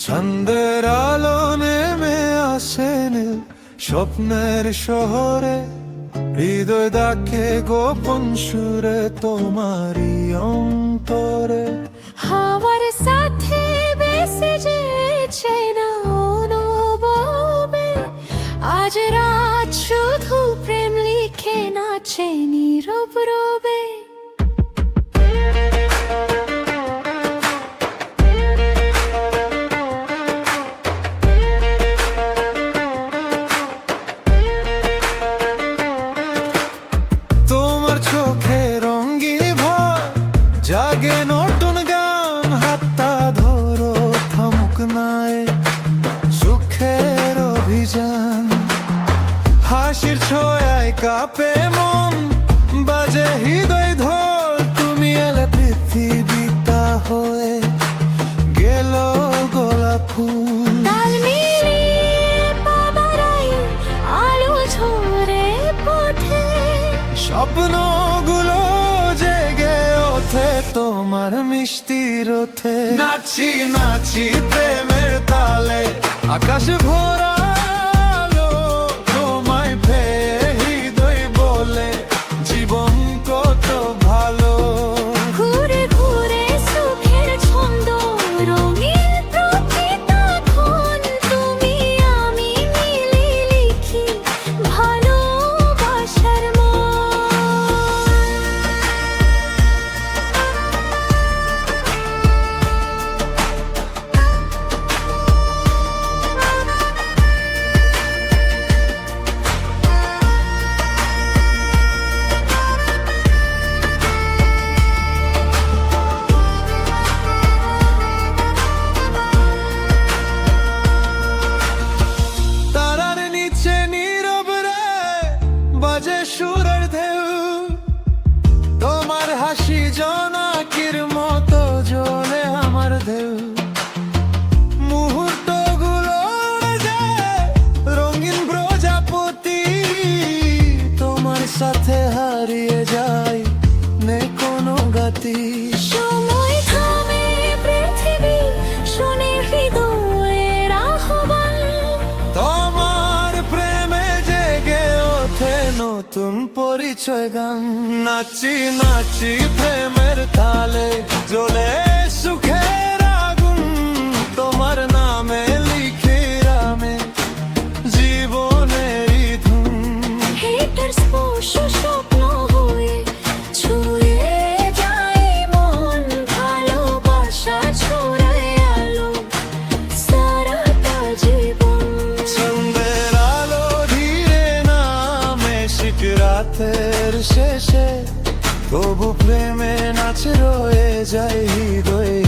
ছন্দের আলো নেমে আসেন স্বপ্নের শহরে, হৃদয় ডাকে গোপন সুরে তোমারই অন্তরে। হাওয়ার সাথে বেসে যেছে না অনুভবে, আজ রাত শুধু প্রেম লিখে নাচে নীরব রবে। তোমার চোখে রঙিন ভর জাগে নতুন গান, হাতটা ধরো থামুক নাই সুখের অভিযান। হাসির ছোঁয়ায় কাঁপে মন, বাজে হৃদয় ঢোল, তুমি এলে পৃথিবীটা হয়ে গেল গোলাপ ফুল। তাল মিলিয়ে পা বাড়াই আলো ঝরে পথে, স্বপ্নগুলো জেগে ওঠে তোমার মিষ্টি রথে। নাচি নাচি প্রেমের তালে, আকাশ ভরা আলো, তোমায় পেয়ে হৃদয় বলে জীবন কত ভালো। ঘুরে ঘুরে সুখের ছন্দ, রঙিন প্রকৃতক্ষণ, তুমি আমি মিলে লিখি ভালোবাসার তারার নিচে নীরব রে বাজে সুরের ঢেউ, তোমার হাসি জোনাকির মতো জ্বলে আমার ঢেউ। মুহূর্তগুলো যে রঙিন প্রজাপতি, তোমার সাথে হারিয়ে যায় নেই কোনো গতি। সময় থামে পৃথিবী, শুনে হৃদয়ের আহ্বান, তোমার প্রেমে জেগে ওঠে নতুন পরিচয় গান। নাচি নাচি প্রেমের তালে, জ্বলে সুখের আগুন, তোমার নামে লিখে রামে জীবনেরই ধুম। হেটার স্পর্শ স্বপ্ন হয়ে ছুঁয়ে যায় মন, ভালোবাসা ছড়ায় আলো সারাটা জীবন। ছন্দের আলো ধীরে নামে শীত রাতের শেষে, তবু প্রেমে নাচ রয়ে যায় হৃদয়ে